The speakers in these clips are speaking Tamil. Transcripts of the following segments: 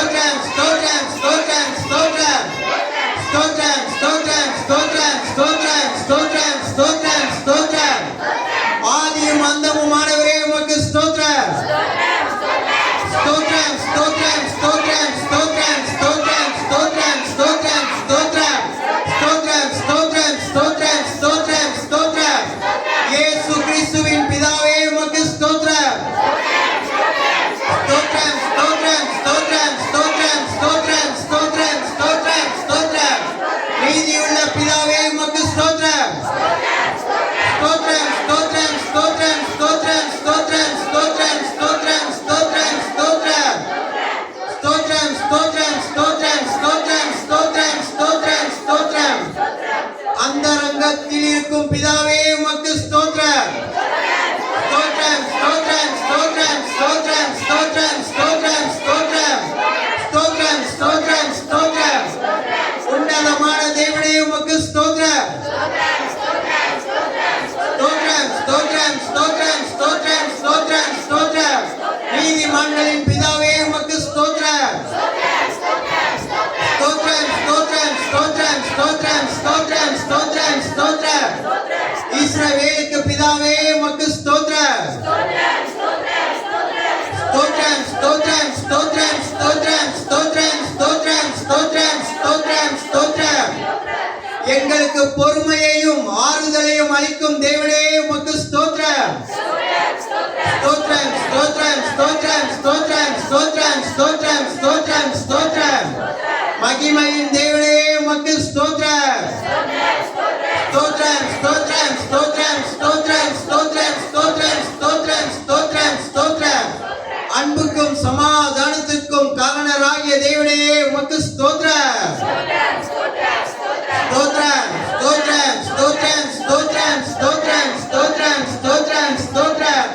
ஸ்தோத்திரம் ஸ்தோத்திரம் ஸ்தோத்திரம் ஸ்தோத்திரம் ஸ்தோத்திரம் ஸ்தோத்திரம் ஸ்தோத்திரம் ஸ்தோத்திரம் ஸ்தோத்திரம் ஸ்தோத்திரம் ஸ்தோத்திரம் ஆதியும் அந்தமுமானவரே உமக்கு ஸ்தோத்திரம் ஸ்தோத்திரம் ஸ்தோத்திரம் ஸ்தோத்திரம் ஸ்தோத்திரம் ஸ்தோத்திரம் ஸ்தோத்திரம் ஸ்தோத்திரம் ஸ்தோத்திரம் ஸ்தோத்திரம் ஸ்தோத்திரம் ஸ்தோத்திரம் ஸ்தோத்திரம் ஸ்தோத்திரம் இயேசு கிறிஸ்துவின் பிதாவே உமக்கு ஸ்தோத்திரம் ஸ்தோத்திரம் ஸ்தோத்திரம் ஸ்தோத்திரம் ஸ்தோத்திரம் ஸ்தோத்திரம் ஸ்தோத்திரம் ஸ்தோத்திரம் ஸ்தோத்திரம் நீதியுள்ள பிதாவே உமக்கு ஸ்தோத்திரம் ஸ்தோத்திரம் ஸ்தோத்திரம் ஸ்தோத்திரம் ஸ்தோத்திரம் ஸ்தோத்திரம் ஸ்தோத்திரம் ஸ்தோத்திரம் ஸ்தோத்திரம் ஸ்தோத்திரம் ஸ்தோத்திரம் ஸ்தோத்திரம் ஸ்தோத்திரம் ஸ்தோத்திரம் ஸ்தோத்திரம் ஸ்தோத்திரம் அந்தரங்கத்தில் இருக்கும் பிதாவே உமக்கு ஸ்தோத்திரம் ஸ்தோத்திரம் ஸ்தோத்திரம் ஸ்தோத்திரம் ஸ்தோத்திரம் ஸ்தோத்திரம் ஸ்தோத்திரம் ஸ்தோத்திரம் ஸ்தோத்திரம் ஸ்தோத்திரம் ஸ்தோத்திரம் உன்னதமான தேவனே உமக்கு ஸ்தோத்திரம் ஸ்தோத்திரம் ஸ்தோத்திரம் ஸ்தோத்திரம் ஸ்தோத்திரம் ஸ்தோத்திரம் ஸ்தோத்திரம் நீதிமான்களின் பிதாவே உமக்கு ஸ்தோத்திரம் ஸ்தோத்திரம் ஸ்தோத்திரம் ஸ்தோத்திரம் ஸ்தோத்திரம் ஸ்தோத்திரம் ஸ்தோத்திரம் ஸ்தோத்திரம் இஸ்ரவேலுக்கு பிதாவே உமக்கு ஸ்தோத்திரம் ஸ்தோத்திரம் ஸ்தோத்திரம் ஸ்தோத்திரம் ஸ்தோத்திரம் ஸ்தோத்திரம் ஸ்தோத்திரம் ஸ்தோத்திரம் ஸ்தோத்திரம் ஸ்தோத்திரம் எங்களுக்கு பொறுமையையும் ஆறுதலையும் அளிக்கும் தேவனே உமக்கு ஸ்தோத்திரம் ஸ்தோத்திரம் ஸ்தோத்திரம் ஸ்தோத்திரம் ஸ்தோத்திரம் ஸ்தோத்திரம் ஸ்தோத்திரம் ஸ்தோத்திரம் ஸ்தோத்திரம் மகிமையின் தேவனே உமக்கு ஸ்தோத்திரம் ஸ்தோத்திரம் ஸ்தோத்திரம் ஸ்தோத்திரம் ஸ்தோத்திரம் ஸ்தோத்திரம் ஸ்தோத்திரம் ஸ்தோத்திரம் ஸ்தோத்திரம் ஸ்தோத்திரம் அன்புக்கும் சமாதானத்துக்கும் காரணராகிய தேவனே உமக்கு ஸ்தோத்திரம் ஸ்தோத்திரம் ஸ்தோத்திரம் ஸ்தோத்திரம் ஸ்தோத்திரம் ஸ்தோத்திரம் ஸ்தோத்திரம் ஸ்தோத்திரம் ஸ்தோத்திரம்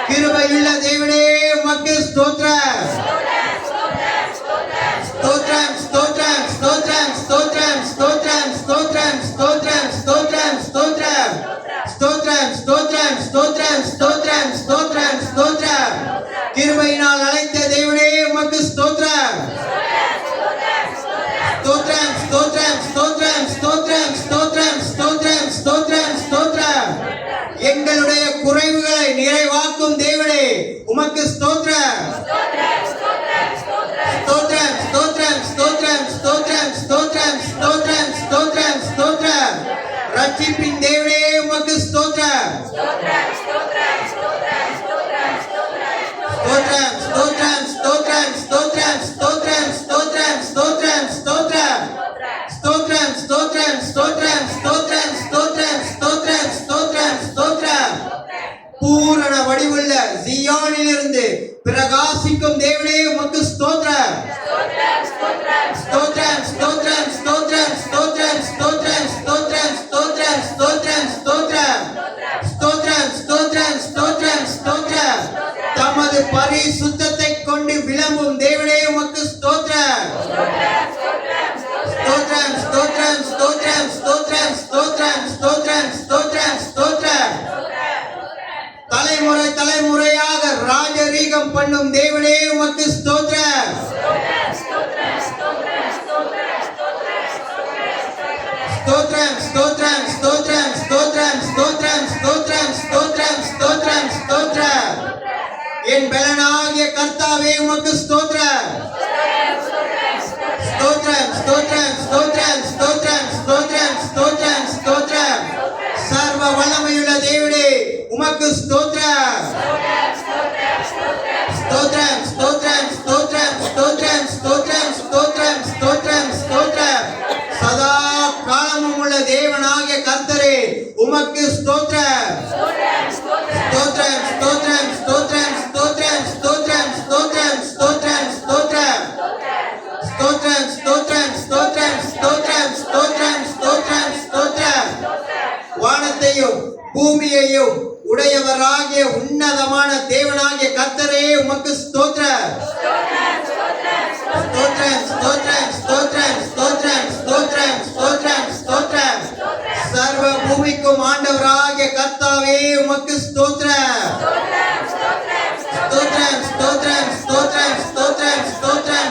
கிருபையுள்ள தேவனே உமக்கு ஸ்தோத்திரம் ஸ்தோத்திரம் ஸ்தோத்திரம் ஸ்தோத்திரம் ஸ்தோத்திரம் ஸ்தோத்திரம் ஸ்தோத்திரம் ஸ்தோத்திரம் ஸ்தோத்திரம் ஸ்தோத்திரம் ஸ்தோத்திரம் ஸ்தோத்திரம் ஸ்தோத்திரம் ஸ்தோத்திரம் ஸ்தோத்திரம் ஸ்தோத்திரம் கிருபையினால் அழைத்த தேவனே உமக்கு ஸ்தோத்திரம் ஸ்தோத்திரம் ஸ்தோத்திரம் ஸ்தோத்திரம் ஸ்தோத்திரம் ஸ்தோத்திரம் ஸ்தோத்திரம் ஸ்தோத்திரம் ஸ்தோத்திரம் எங்களுடைய குறைவுகளை நிறைவாக்கும் தேவனே உமக்கு ஸ்தோத்திரம் ஸ்தோத்திரம் ஸ்தோத்திரம் ஸ்தோத்திரம் ஸ்தோத்திரம் ஸ்தோத்திரம் ஸ்தோத்திரம் ஸ்தோத்திரம் ஸ்தோத்திரம் ரட்சிப்பின் தேவனே உமக்கு ஸ்தோத்திரம் ஸ்தோத்திரம் ஸ்தோத்திரம் ஸ்தோத்திரம் ஸ்தோத்திரம் ஸ்தோத்திரம் ஸ்தோத்திரம் ஸ்தோத்திரம் ஸ்தோத்திரம் ஸ்தோத்திரம் ஸ்தோத்திரம் ஸ்தோத்திரம் ஸ்தோத்திரம் ஸ்தோத்திரம் ஸ்தோத்திரம் ஸ்தோத்திரம் ஸ்தோத்திரம் பூரண வடிவுள்ள ஜியோனிலிருந்து பிரகாசிக்கும் தேவனே உமக்கு ஸ்தோத்திரம் ஸ்தோத்திரம் ஸ்தோத்திரம் ஸ்தோத்திரம் ஸ்தோத்திரம் ஸ்தோத்திரம் ஸ்தோத்திரம் ஸ்தோத்திரம் ஸ்தோத்திரம் ஸ்தோத்திரம் ஸ்தோத்திரம் ஸ்தோத்திரம் ஸ்தோத்திரம் தமது பரிசுத்தத்தை கொண்டு விளம்பும் தேவனே உமக்கு ஸ்தோத்திரம் ஸ்தோத்திரம் ஸ்தோத்திரம் ஸ்தோத்திரம் ஸ்தோத்திரம் ஸ்தோத்திரம் ஸ்தோத்திரம் ஸ்தோத்திரம் ஸ்தோத்திரம் தலைமுறை தலைமுறையாக ராஜரீகம் பண்ணும் தேவனே உமக்கு ஸ்தோத்திரம் ஸ்தோத்திரம் ஸ்தோத்திரம் ஸ்தோத்திரம் ஸ்தோத்திரம் ஸ்தோத்திரம் ஸ்தோத்திரம் ஸ்தோத்திரம் ஸ்தோத்திரம் என் பலனாகிய கர்த்தாவே உமக்கு ஸ்தோத்திரம் ஸ்தோத்திரம் ஸ்தோத்திரம் ஸ்தோத்திரம் ஸ்தோத்திரம் ஸ்தோத்திரம் ஸ்தோத்திரம் ஸ்தோத்திரம் சர்வ வல்லமையுள்ள தேவனே உமக்கு ஸ்தோத்திரம் ஸ்தோத்திரம் ஸ்தோத்திரம் ஸ்தோத்திரம் ஸ்தோத்திரம் ஸ்தோத்திரம் ஸ்தோத்திரம் ஸ்தோத்திரம் ஸ்தோத்திரம் சதா காலமும் உள்ள தேவனாகிய கர்த்தரே உமக்கு ஸ்தோத்திரம் ஸ்தோத்திரம் ஸ்தோத்திரம் ஸ்தோத்திரம் ஸ்தோத்திரம் ஸ்தோத்திரம் ஸ்தோத்திரம் ஸ்தோத்திரம் ஸ்தோத்திரம் ஸ்தோத்திரம் ஸ்தோத்திரம் ஸ்தோத்திரம் ஸ்தோத்திரம் ஸ்தோத்திரம் ஸ்தோத்திரம் ஸ்தோத்திரம் வானத்தையும் பூமியையும் உடையவராகிய உன்னதமான தேவனாகிய கர்த்தரே உமக்கு ஸ்தோத்திரம் ஸ்தோத்திரம் ஸ்தோத்திரம் ஸ்தோத்திரம் ஸ்தோத்திரம் ஸ்தோத்திரம் ஸ்தோத்திரம் ஸ்தோத்திரம் சர்வ பூமிக்கும் ஆண்டவராகிய கர்த்தாவே உமக்கு ஸ்தோத்திரம் ஸ்தோத்திரம் ஸ்தோத்திரம் ஸ்தோத்திரம் ஸ்தோத்திரம் ஸ்தோத்திரம் ஸ்தோத்திரம் ஸ்தோத்திரம்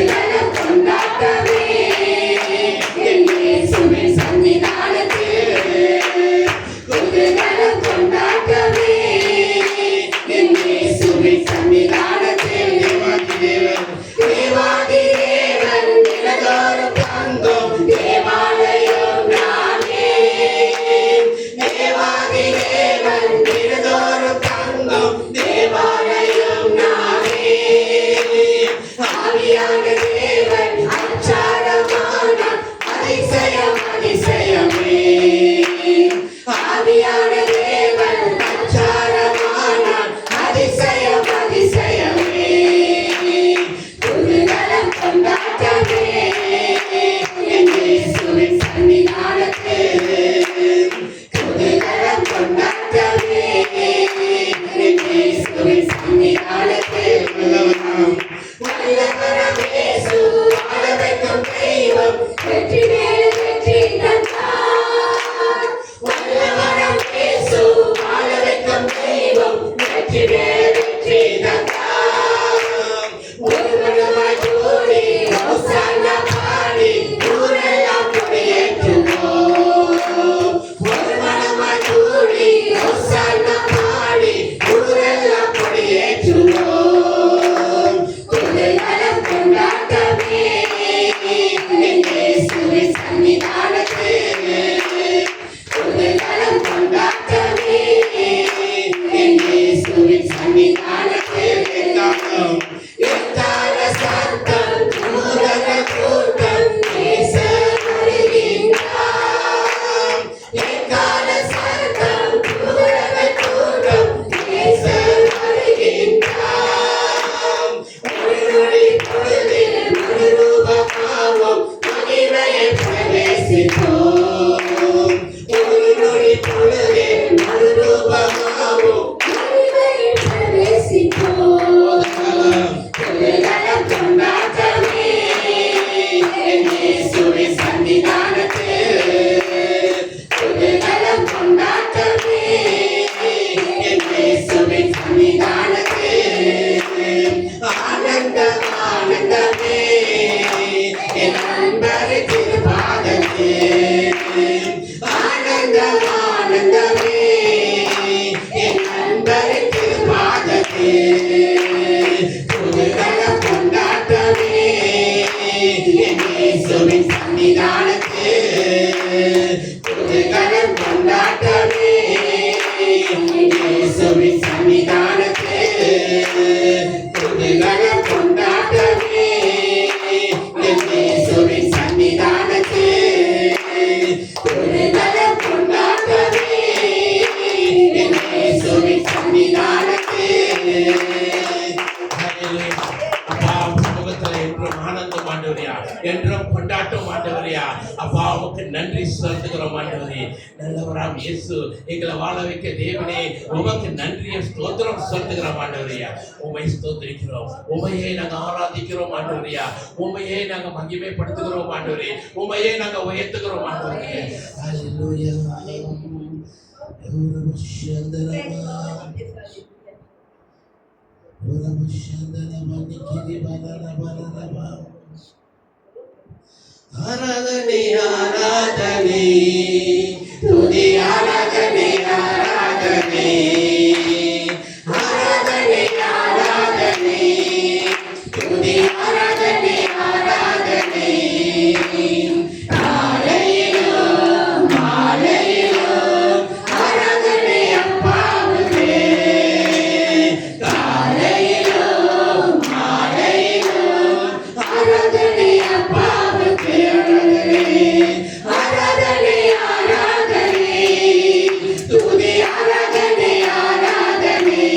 புதுநலம் கொண்டாட்டமே என் இயேசுவின் சன்னிதானத்தில். புதுநலம் கொண்டாட்டமே என் இயேசுவின் சன்னிதானத்தில். தேவாதி தேவன் தினதோறும் தங்கும் தேவாலயம் நானே. தேவாதி தேவன் தினதோறும் தங்கும் தேவாலயம் நானே. ஆவியான தேவன் அச்சாரமான அதிசயம் அதிசயமே. ஆவியான தேவன் அச்சாரமான அதிசயம் அதிசயமே. புதுநலம் கொண்டாட்டமே என் இயேசுவின் சன்னிதானத்தில். புதுநலம் கொண்டாட்டமே என் இயேசுவின் சன்னிதானத்தில். வல்லவரம் இயேசு வாழ வைக்கும் தெய்வம் வெற்றி மேல் வெற்றி தந்தார். வல்லவரம் இயேசு வாழ வைக்கும் தெய்வம் வெற்றி மேல் வெற்றி தந்தார். ஒரு மனமாய் கூடி ஹோசன்னா பாடி ஊரெல்லாம் கொடியேற்றுவோம். ஒரு மனமாய் கூடி ஹோசன்னா பாடி ஊரெல்லாம் கொடியேற்றுவோம். புதுநலம் கொண்டாட்டமே என் இயேசுவின் சன்னிதானத்தில். புதுநலம் கொண்டாட்டமே என் இயேசுவின் சன்னிதானத்தில். எக்கால சத்தம் தூதர கூட்டம் நேசர் வருகின்றார். எக்கால சத்தம் தூதர கூட்டம் நேசர் வருகின்றார். ஒரு நொடி பொழுதில் மறுரூபமாவோம் மகிமையை பிரவேசிப்போம். ஒரு நொடி பொழுதில் மறுரூபமாவோம் மகிமையை பிரவேசிப்போம். புதுநலம் கொண்டாட்டமே என் இயேசுவின் சன்னிதானத்தில். புதுநலம் கொண்டாட்டமே என் இயேசுவின் சன்னிதானத்தில். ஆனந்தம் ஆனந்தமே என் அன்பரை திருபாதத்தில். ஆனந்தம் ஆனந்தமே என் அன்பரை திருபாதத்தில். புதுநலம் கொண்டாட்டமே என் இயேசுவின் சன்னிதானத்தில். புதுநலம் கொண்டாட்டமே என் இயேசுவின் சன்னிதானத்தில். புதுநலம் கொண்டாட்டமே என் இயேசுவின் சன்னிதானத்தில். புதுநலம் கொண்டாட்டமே என் இயேசுவின் சன்னிதானத்தில். அப்பா சமூகத்துல என்றும் ஆனந்தம் ஆண்டவரையா, என்றும் கொண்டாட்டம் ஆண்டவரையா. அப்பா உமக்கு நன்றி செலுத்துகிறோம் ஆண்டவரே. நல்லவராம் இயேசு எங்களை வாழ வைக்க தேவனே உமக்கு நன்றியை ஸ்தோத்திரம் செலுத்துகிறோம் ஆண்டவரையா. உமை ஸ்தோத்திரிக்கிறோம், உமையே நாங்க ஆராதிக்கிறோம் ஆண்டவரையா. உமையே நாங்க மகிமைப்படுத்துகிறோம் ஆண்டவரே. உமையே நாங்க உயர்த்துகிறோம் ஆண்டவரே. ஹalleluya. ஆராதனை ஆராதனை துதி ஆராதனை ஆராதனை ஆராதனை ஆராதனை துதி ஆராதனை ஆராதனை காலையிலும் மாலையிலும் ஆராதனை அப்பாவுக்கே. காலையிலும் மாலையிலும் ஆராதனை அப்பாவுக்கே. ஆராதனை ஆராதனை துதி ஆராதனை ஆராதனை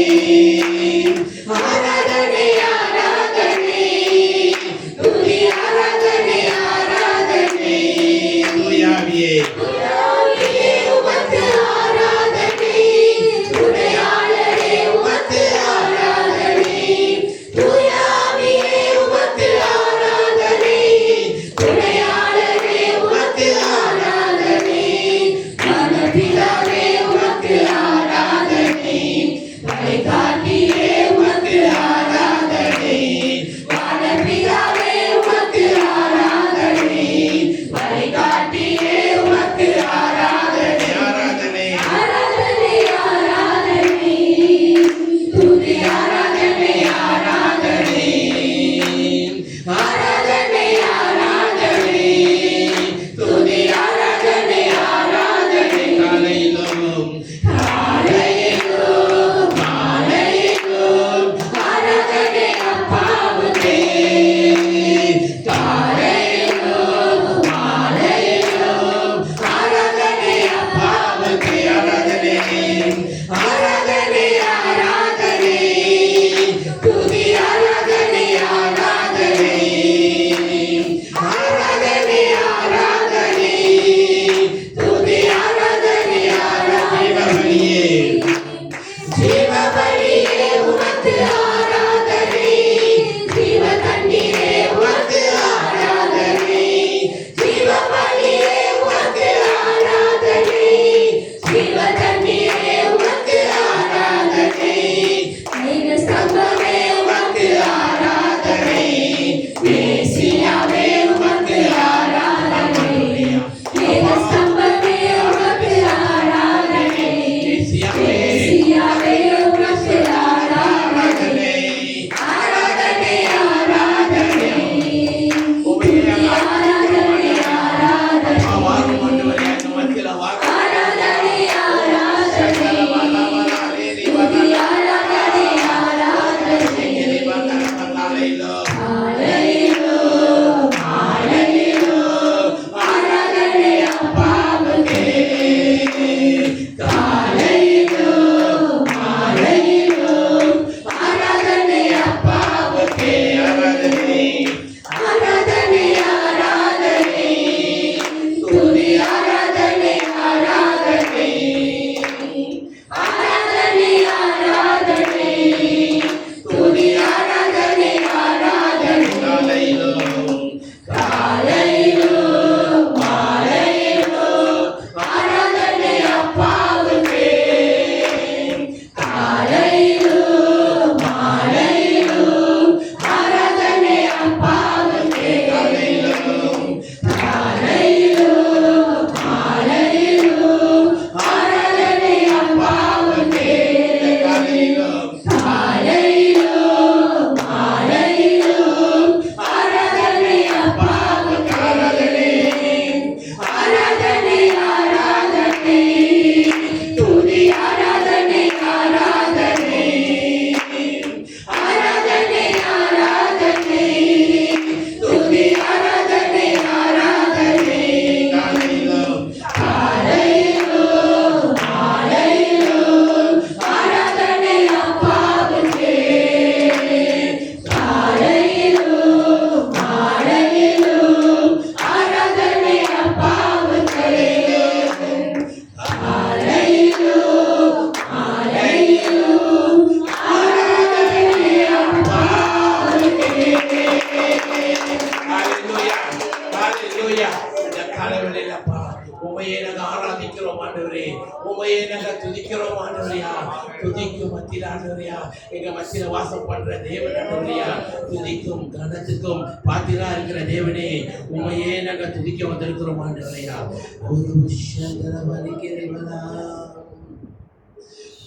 ஆராதனை ஆராதனை துதி ஆராதனை ஆராதனை. தூயாவியே உமக்கு ஆராதனை. துணையாளரே உமக்கு ஆராதனை. தூயாவியே உமக்கு ஆராதனை. துணையாளரே உமக்கு உம்மையே நாங்கள் ஆராதிக்கிறோம் ஆண்டவரே, உம்மையே நாங்கள் துதிக்கிறோம் ஆண்டவரையா. துதிக்கும் மத்தியில் ஆண்டவரையா எங்க மத்தியில வாசம் பண்ற தேவன் ஆண்டவரையா, துதிக்கும் கனத்துக்கும் பாத்திரா இருக்கிற தேவனே, உம்மையே நாங்கள் துதிக்க வந்திருக்கிறோம் ஆண்டவரையா. ஒரு விஷயம் வலிக்கிறவனா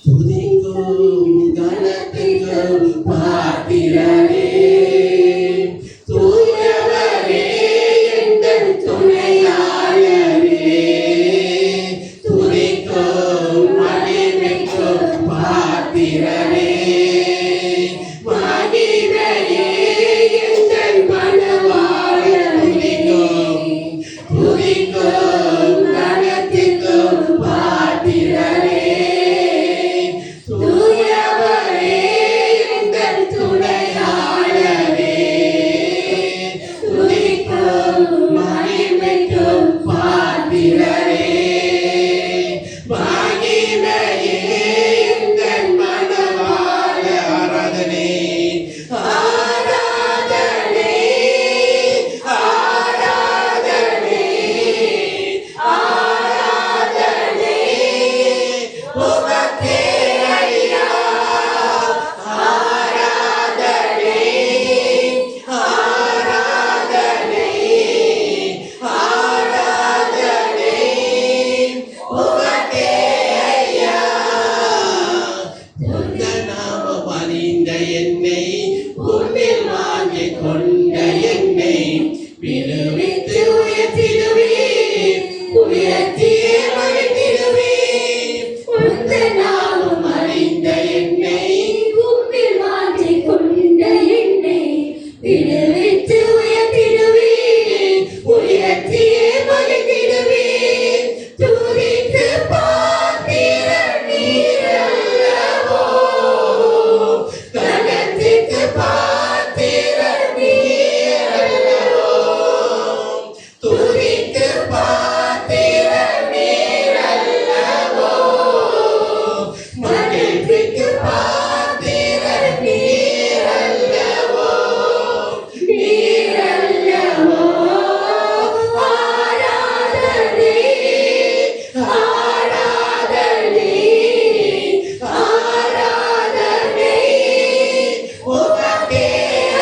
துதிக்கும் கனத்துக்கும் பாத்திரரே, தூயவரே எங்கள் துணையாளரே, துதிக்கும் மகிமைக்கும் பாத்திரரே, மகிமையே எங்கள் மனவாளர், துதிக்கும் கனத்துக்கும் பாத்திரரே, தூயவரே எங்கள் துணையாளரே, துதிக்கும் மகிமைக்கும் பாத்திரரே, மகிமையே எங்கள் மனவாளர். ஆராதனை ஆராதனை ஆராதனை ஆராதனை உமக்கே ஐயா, ஆராதனை ஆராதனை ஆராதனை உமக்கே ஐயா. உந்த நாமம் அறிந்த என்னை, உன்னில் வாங்கிக் கொண்ட என்னை விடுவித்து உயர்த்திடுவீர், உயர்த்தியே மகிழ்ந்திடுவீர். உந்த நாமம் அறிந்த என்னை, உம்மில் வாங்கிக் கொண்ட என்னை விடுவித்து உயர்த்திடுவீர், உயர்த்தியே மகிழ்ந்திடுவீர். துதிக்கு பாத்திரர் நீர் அல்லவோ, கனத்துக்கு பாத்திரர் நீர் அல்லவோ, துதிக்கு பாத்திரர் நீர் அல்லவோ, மகிழ்ச்சிக்கு பாத்திரர் நீர் அல்லவோ, நீர் அல்லவோ. ஆராதனை ஆராதனை ஆராதனை உமக்கே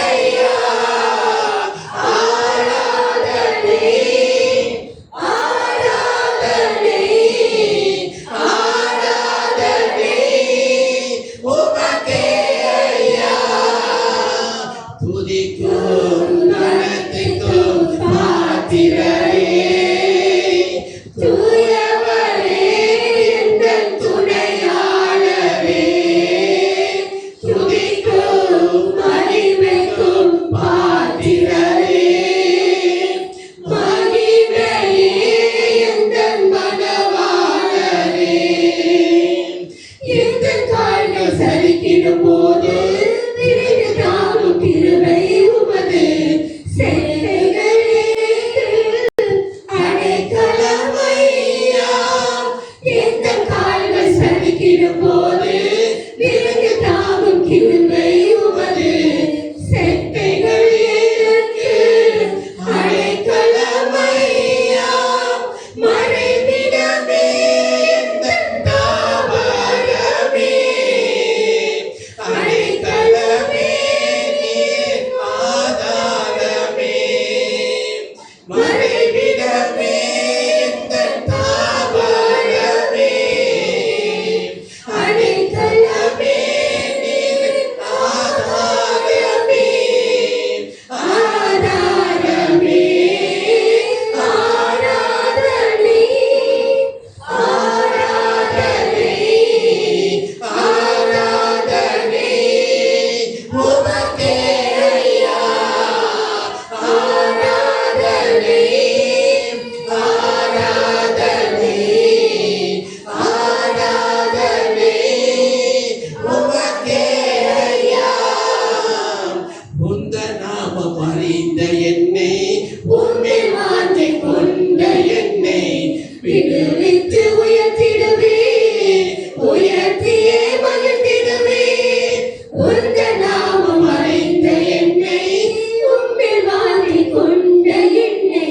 ஐயா. ஆராதனை ஆராதனை ஆராதனை உமக்கே ஐயா. துதிக்கும் கனத்துக்கும் பாத்திரரே, தூயவரே எங்கள் துணையாளரே, துதிக்கும் மகிமைக்கும் பாத்திரரே, மகிமையே எங்கள் மனவாளரே. எங்கள் கால்கள் சரிக்கிடும் போது விரைந்து தாங்கும் கிருபை உமது, செல்லைகளே அடைக்கலமையா. எங்கள் கால்கள் சரிக்கிடும் போது விரைந்து தாங்கும் கிருபை உமது, செட்டைகள் எனக்கு அடைக்கலமையா. மறைவிடமே எங்கள் தாவரமே, அடைக்கலமே நீர் ஆதாரமே, மறைவிடமே எங்கள் தாவரமே, அடைக்கலமே நீர் ஆதாரமே, ஆராதனை ஆராதனை ஆராதனை ஆராதனை உமக்கே ஐயா. ஆராதனை ஆராதனை ஆராதனை உமக்கே ஐயா. உந்த நாமம் அறிந்த என்னை, உம்மில் வாங்கிக் கொண்ட என்னை விடுவித்து உயர்த்திடுவீர், உயர்த்தியே மகிழ்ந்திடுவீர். உந்த நாமம் அறிந்த என்னை, உம்மில் வாங்கிக் கொண்ட என்னை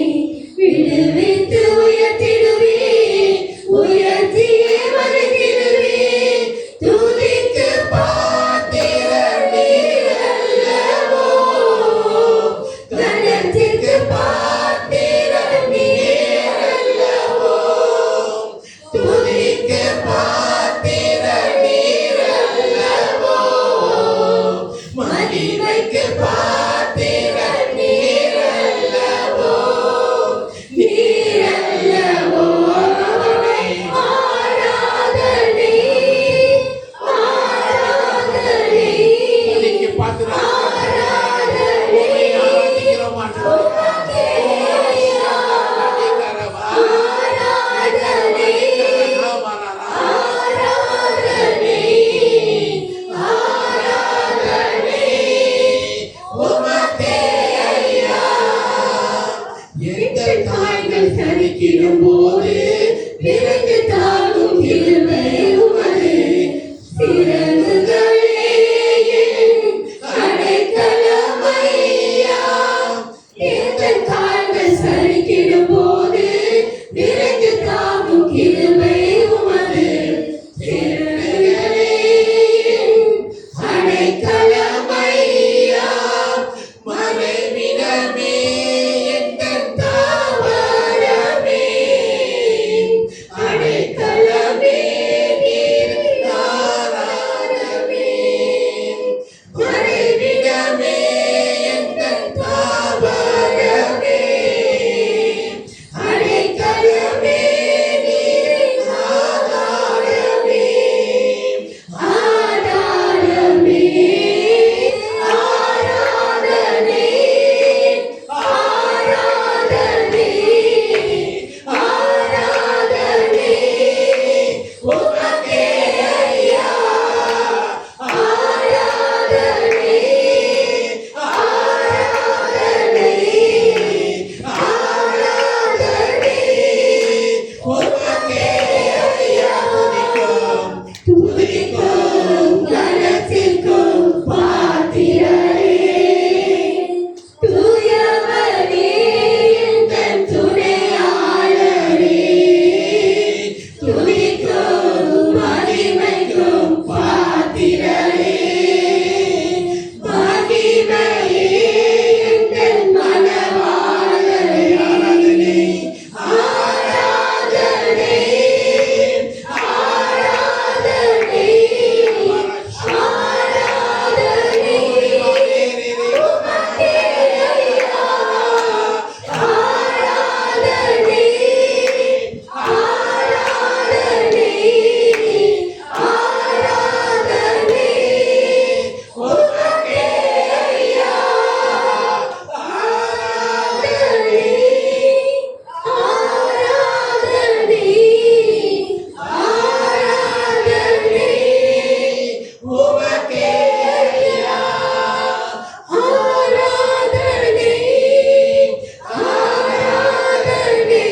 கால்கள் தரிக்கிடும் போது விரைந்து தாங்கும் கிருபை உமது. சிறகுகளே என் அடைக்கலமையா. எங்கள் கால்கள் சரிக்கிடும் போது விரைந்து தாங்கும் கிருபை உமது. சிறகுகளே என் அடைக்கலமையா. மறைவிடமே எங்கள் தாவரமே, அடைக்கலமே நீர் ஆராதமே. மறைவிடமே எங்கள் தாவரமே, அடைக்கலமே நீர் ஆராதமே. ஆராதனை ஆராதனை ஆராதனை ஆராதனை உமக்கே ஐயா. ஆராதனை ஆராதனை ஆராதனை உமக்கே ஐயா. துதிக்கும் கனத்திற்கும் பாத்திரரே. தூயவரே எங்கள் துணையாளரே. துதிக்கும் மகிமைக்கும் பாத்திரரே. மகிமையே எங்கள் மனவாளரே. ஆராதனை ஆராதனை ஆராதனை உமக்கே ஐயா. ஆராதனை ஆராதனை ஆராதனை உமக்கே ஐயா. ஆராதனை ஆராதனை ஆராதனை உமக்கே ஐயா. ஆராதனை ஆராதனை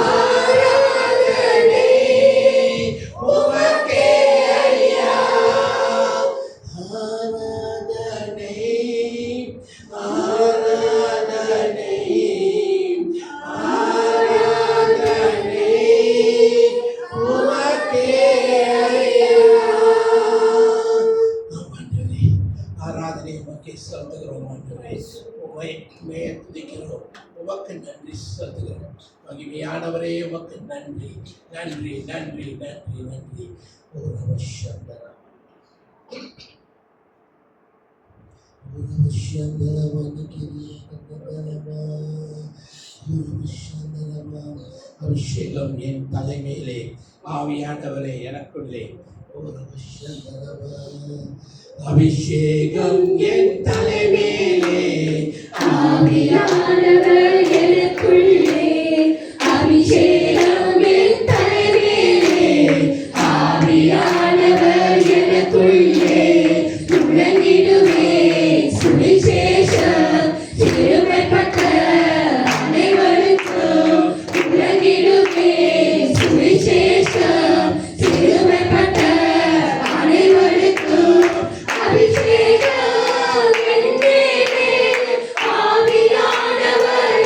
ஆராதனை உமக்கே ஐயா. ஆராதனை ஆராதனை ஆராதனை உமக்கே ஐயா. ஆண்டவரே, ஆராதனை உமக்கே செலுத்துகிறோம். ஆண்டவரே, உம்மை துதிக்கிறோம். உமக்கு நன்றி செலுத்துகிறோம். மகிமையானவரே, உமக்கு நன்றி நன்றி நன்றி நன்றி நன்றி. ஒரு அவசியந்தரா அபிஷேகம் என் தலைமையிலே, ஆவியானவரே எனக்குள்ளே. அபிஷேகம் என் தலைமையிலே, ஆவியானவர் எனக்குள்ளே. அபிஷேகம் என் தலைமையிலே. ஆவியானவர் எனக்குள்ளே. முழங்கிடுவே சுவிசேஷம் சிறுமைப்பட்ட அனைவருக்கும். முழங்கிடுவே சுவிசேஷம் சிறுமைப்பட்ட அனைவருக்கும். அபிஷேகம் என் மேலே. ஆவியானவர்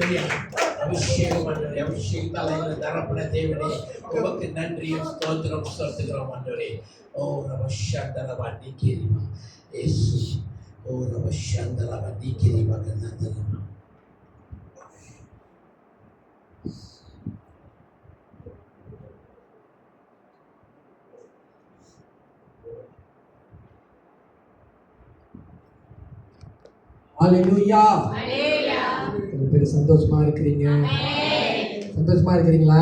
ஹalleluya. அபிஷேகம் ஆண்டவரே, அபிஷேகத்தால் எங்களை நிரப்பின தேவனே, உமக்கு நன்றியும் ஸ்தோத்திரம் செலுத்துகிறோம் ஆண்டவரே. ஓ ரப ஷந்தரபா நிக்கிரிமா இயேசு. ஓ ரப ஷந்தரபா நிக்கிரிமா கந்தரபா. ஹalleluya. எத்தனை பேர் சந்தோஷமா இருக்கிறீங்க? சந்தோஷமா இருக்கிறீங்களா?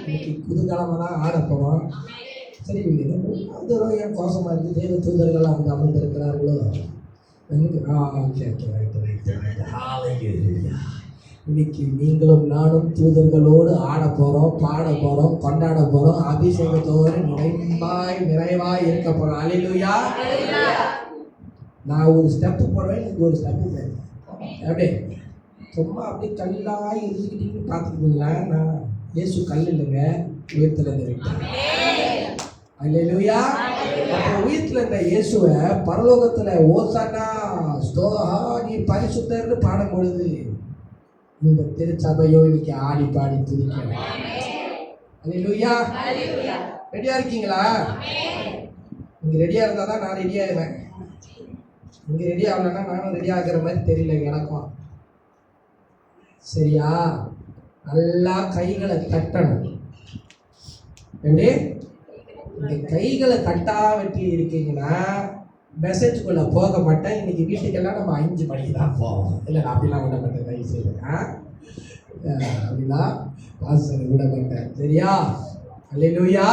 இன்னைக்கு குதூகலமா தான் ஆட போறோம். சரி, அது ஏன் கோஷமா இருக்கு? தேவ தூதர்கள் அங்கே அமர்ந்திருக்கிறார்களோ? இன்னைக்கு நீங்களும் நானும் தூதர்களோடு ஆட போறோம், பாட போறோம், கொண்டாட போறோம், அபிஷேகத்தோடு நிறைவாய் இருக்க போறோம். ஹalleluya. நான் ஒரு ஸ்டெப்பு போடுவேன், நீங்கள் ஒரு ஸ்டெப்பு போடுவேன். அப்படியே சும்மா அப்படியே கல்லாக இருந்துக்கிட்டீங்கன்னு பார்த்துக்கிட்டீங்களா? நான் இயேசு கல் இல்லைங்க, உயிர்த்தில் இருந்து விட்டேன். அல்லேலூயா. அப்போ உயிர்த்தில் இருந்த இயேசுவை பரலோகத்தில் ஓசானா ஸ்தோஹா நீ பரிசுத்தர்னு பாடும் பொழுது இந்த திருச்சபையோ இன்னைக்கு ஆடி பாடி துதிக்கிறேன். அல்லேலூயா. ரெடியா இருக்கீங்களா? நீங்க ரெடியா இருந்தா தான் நான் ரெடி ஆயிடுவேன். நீங்க ரெடி ஆகலன்னா நானும் ரெடி ஆகிற மாதிரி தெரியல எனக்கும். சரியா? நல்லா கைகளை தட்டணும். எப்படி? இந்த கைகளை தட்டா வெட்டி இருக்கீங்கன்னா மெசேஜுக்குள்ள போக மாட்டேன். இன்னைக்கு வீட்டுக்கெல்லாம் நம்ம 5 மணிக்கு தான் போவோம். இல்லை அப்படிலாம் விட மாட்டேன், தயவு செய்து. அப்படிலாம் வாசனை விட மாட்டேன். சரியா? அல்லேலூயா.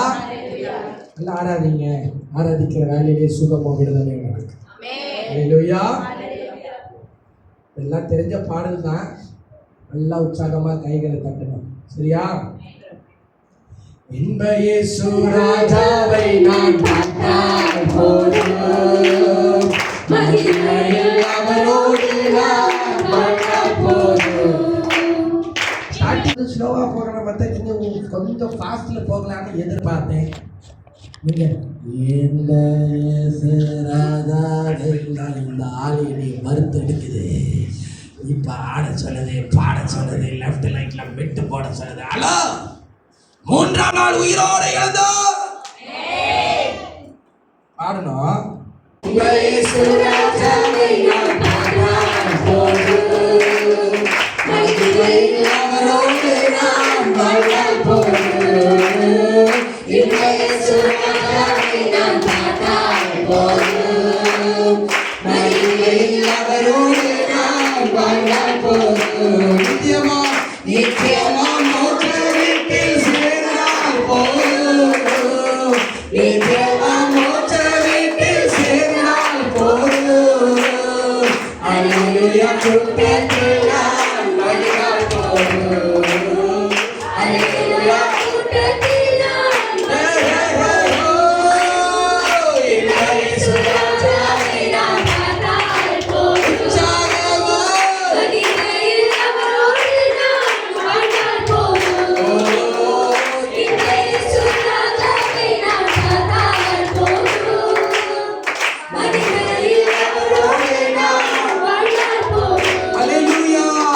நல்லா ஆராதிங்க. ஆராதிக்கிற வேலையிலே சுகமோ விடுதலை நடக்கும். அல்லேலூயா. எல்லாம் தெரிஞ்ச பாடல் தான். நல்லா உற்சாகமாக கைகளை தட்டணும். சரியா? இன்ப இயேசு ராஜாவை நான் பார்த்தால் போதும், மகிமையில் அவரோடு நான் வாழ போதும். ஸ்டார்டிங் ஸ்லோவாக போகிற பார்த்தா நீங்கள் கொஞ்சம் ஃபாஸ்ட்டில் போகலான்னு எதிர்பார்த்தேன். நீங்கள் இந்த இயேசு ராஜாவை நான் இந்த ஆளினை மறுத்தெடுக்குது. இப்போ ஆட சொல்லுது, பாட சொல்லுது, லெஃப்ட் லைட்ல விட்டு போட சொல்லுது. ஹலோ, 3ஆம் நாள் உயிரோடு எழுந்தோம் பாடணும். நிச்சயமா மோட்ச வீட்டில் சேர்ந்தால் போதும், நிச்சயமா மோட்ச வீட்டில் சேர்ந்தால் போதும். அல்லேலூயா. கூட்டத்தில் நான் மகிழால் போதும். அல்லேலூயா. கூட்டத்தில் நான் Hallelujah.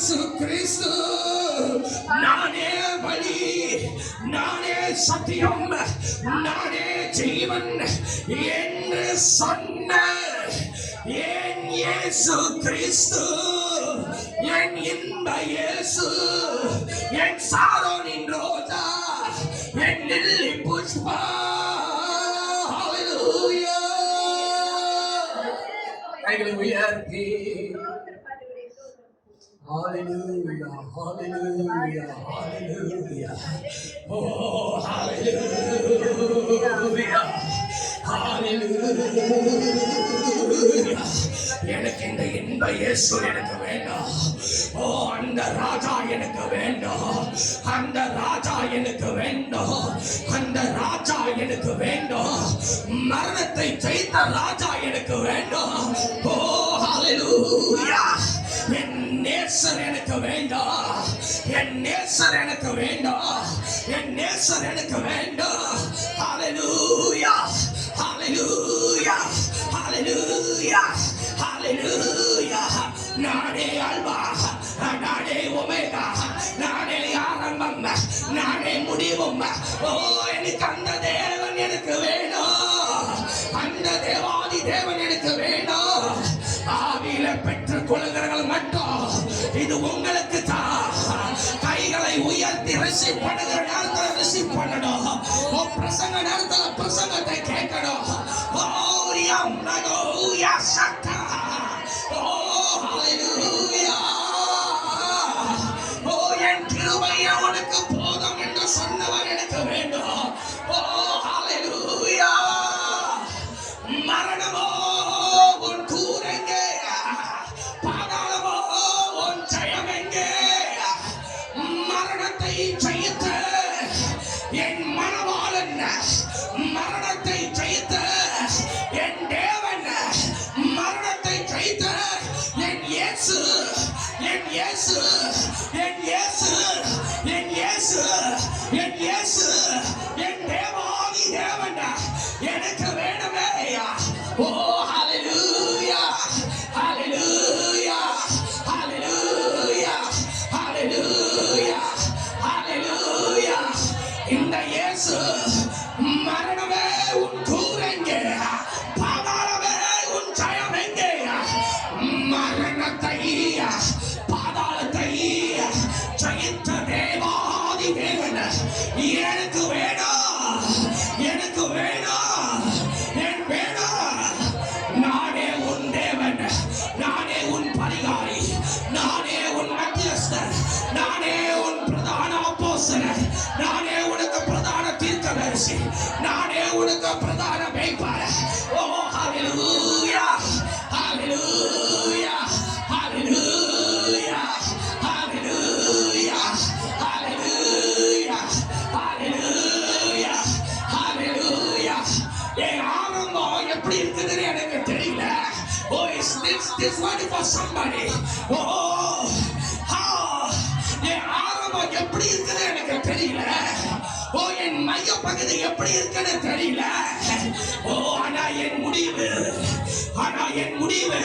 இயேசு கிறிஸ்து நானே வழி, நானே சத்தியம், நானே ஜீவன் என்று சொன்ன என் இயேசு கிறிஸ்து, என் இன்ப இயேசு, என் சாரோனின் ரோஜா, என் லில்லி புஷ்பா. ஹalleluya. கைகளை உயர்த்தி Hallelujah, hallelujah, hallelujah. Oh, hallelujah, hallelujah. எனக்கு இந்த இன்ப இயேசு எனக்கு வேண்டாம். ஓ, அந்த ராஜா எனக்கு வேண்டாம், அந்த ராஜா எனக்கு வேண்டாம், அந்த ராஜா எனக்கு வேண்டாம். மரணத்தை ஜெயித்த ராஜா எனக்கு வேண்டாம். ஓ, ஹalleluya. என் நேசர் எனக்கு வேண்டாம், என் நேசர் எனக்கு வேண்டாம், என் நேசர் எனக்கு வேண்டாம். ஹalleluya, ஹalleluya, ஹalleluya, ஹalleluya. நானே அல்பா, நானே ஒமேகா, நானே ஆரம்பம், நானே முடிவும். ஓ, எனக்கு அந்த தேவன் எனக்கு வேணும், அந்த தேவாதி தேவன் எனக்கு வேணும். ஆவியில பெற்றுக் கொள்கிறவர்கள் மட்டும் இது உங்களுக்கு தான். கைகளை உயர்த்தி ரிசீவ் பண்ணுகிற நேரத்தில் ரிசீவ் பண்ணணும். ஓ, பிரசங்க நேரத்தில் பிரசங்கத்தை கேட்கணும். ஓ, ரியம் நகோ யா சத்தா. ஓ, ஹalleluya. ஓ, என் கிருபை அவனுக்கு போதும் என்று சொன்னவர் எனக்கு வேண்டும். ஓ, ஹalleluya. மரணமோ உன் கூரெங்கே, பாதாளமோ உன் ஜெயமெங்கே. மரணத்தை ஜெயித்த என் மணவாளன், மரணத்தை ஜெயித்த என் தேவன், மரணத்தை ஜெயித்த என் இயேசு, என் இயேசு, என் இயேசு, என் இயேசு, என் இயேசு, என் தேவாதி தேவன் எனக்கு வேணுமே. ஓ, ஹalleluya, ஹalleluya, ஹalleluya, ஹalleluya, ஹalleluya. இந்த இயேசு மரணமே உன் கூரெங்கே, பாதாளமே உன் ஜெயம் எங்கே. மரணத்தை பாதாளத்தை ஜெயித்த தேவாதி தேவன் எனக்கு வேணும், எனக்கு வேணும், என் வேணும். நானே உன் தேவன், நானே உன் பரிகாரி, நானே உன் மத்தியஸ்தர், நானே உன் பிரதான அப்போஸ்தலர், நானே உனக்கு பிரதான தீர்க்கதரிசி, நானே உனக்கு பிரதான மேய்ப்பர். ஓ, ஹalleluya, ஹalleluya, ஹalleluya, ஹalleluya, ஹalleluya, ஹalleluya, ஹalleluya. என் ஆரம்பம் எப்படி இருக்குதுன்னு எனக்கு தெரியல. ஓ, is this word for somebody? ஓ, என் ஆரம்பம் எப்படி இருக்குதுன்னு எனக்கு தெரியல. ஓ, என் மைய பகுதி எப்படி இருக்குன்னு தெரியல. ஓ, ஆனா என் முடிவு, ஆனா என் முடிவு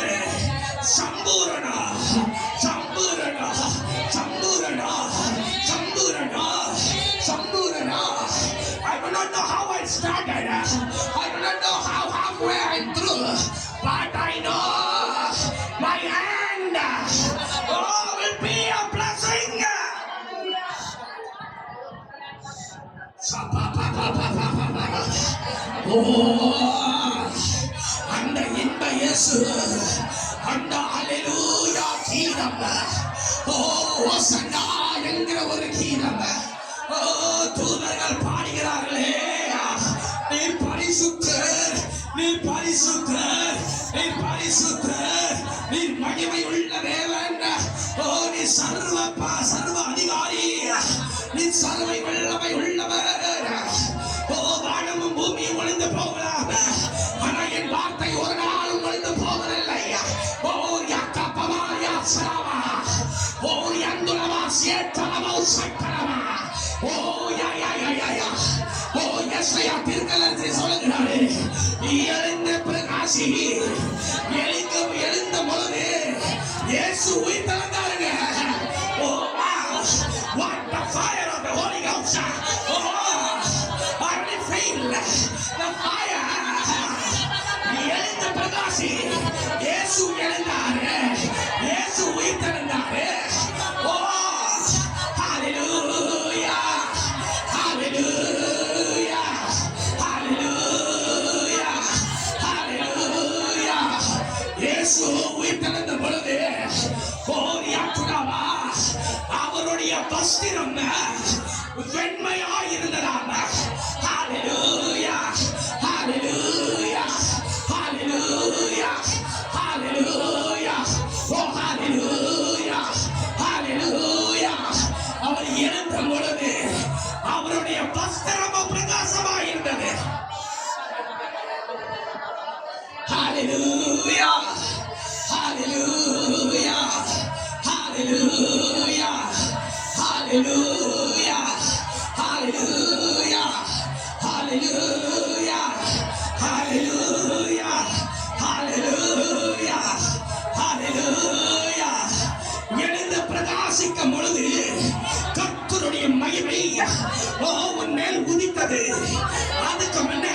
சம்பூரணா, சம்பூரணா, சம்பூரணா, சம்பூரணா, சம்பூரணா. I do not know how I started, I do not know how halfway I'm through, but I know my end, oh, will be a blessing. அந்த இன்ப இயேசு, அந்த ஹalleluya கீதம், ஓ, ஓசன்னா என்கிற ஒரு கீதம், ஓ, தூதர்கள் பாடுகிறார்களே. நீர் பரிசுத்தர், நீர் பரிசுத்தர், நீர் பரிசுத்தர், நீர் மகிமை உள்ள தேவன். ஓ, நீ சர்வ அதிகாரி, நீ சர்வை வல்லமை உள்ளவர். ஓ, வானமும் பூமியும் ஒளிந்து போகலாம், ஆனா என் வார்த்தை ஒரு நாளும் ஒளிந்து போவதில்லை. ஓ, யாக்கபமா யாசரமா, ஓ, யந்துலமா சேத்தலமா சக்கரமா. ஓ, யா யா யா யா யா. ஓ, யெஷயா தீர்க்கதரிசி சொல்லுகிறாரு, எழுந்த பிரகாசி. எழுந்த பொழுது இயேசு உயிர்த்தெழுந்தாருங்க. பிரகாசி. இயேசு எழுந்தாரு, இயேசு உயிர்த்தெழுந்தாரு. ஓ ஹalleluya, ஹalleluya, ஹalleluya, ஹalleluya. இயேசு உயிர்த்தெழுந்த பொழுது கோரியாத்துடாவா அவருடைய வஸ்திரம் வெண்மையா இருந்ததாம். ஹalleluya, ஹalleluya, ஹalleluya, ஹalleluya, ஓ ஹalleluya, ஹalleluya. அவர் எழுந்த பொழுது அவருடைய வஸ்திரம் பிரகாசமா இருந்தது. ஹalleluya, ஹalleluya, ஹalleluya, ஹalleluya, ஹalleluya, ஹalleluya, ஹalleluya, ஹalleluya, ஹalleluya. எழுந்து பிரகாசிக்கும் பொழுது கர்த்தருடைய மகிமை உன் மேல் உதித்தது. அதுக்கு முன்ன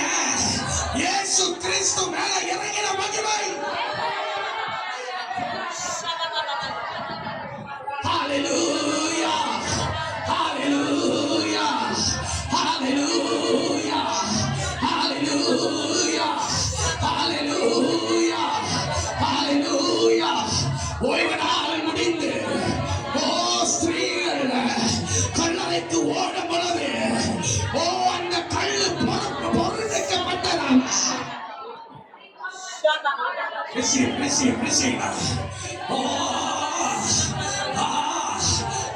இயேசு கிறிஸ்து மேல இறங்கின மகிமை. Hallelujah, hallelujah, hallelujah, hallelujah, hallelujah, hallelujah. ஓய்வு நாள் முடிந்து ஸ்திரீகள் கல்லறைக்கு ஓடும் பொழுது அந்த கல்லு பொருட்கப்பட்டதாம்.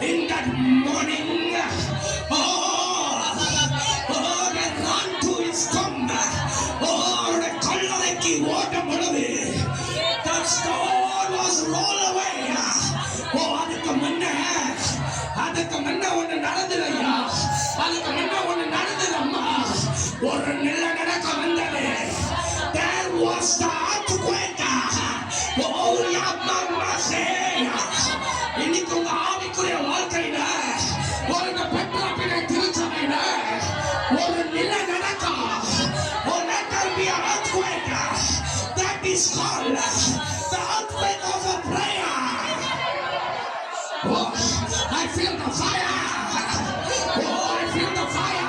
In that morning, they run to his tomb. அவருடைய கல்லறைக்கு ஓடும் பொழுது the stone was rolled away. அதுக்கு முன்ன ஒண்ணு நடந்ததையா, அதுக்கு முன்ன ஒண்ணு நடந்ததம்மா. ஒரு நிலநடுக்கம் வந்தது. There was the earthquake. இன்னைக்கு உங்க ஆவிக்குரிய வாழ்க்கையில ஒரு பெற்ற பிள்ளை திருச்சபையில ஒரு நிலநடுக்கம், ஒரு let there be an earthquake. That is called the earthquake of a prayer. Oh, I feel the fire. Oh, I feel the fire.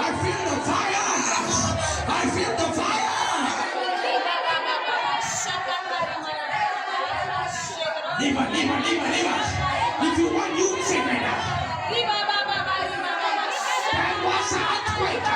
I feel the fire. I feel the fire. Leave. If you want, you sing right now. There was an earthquake.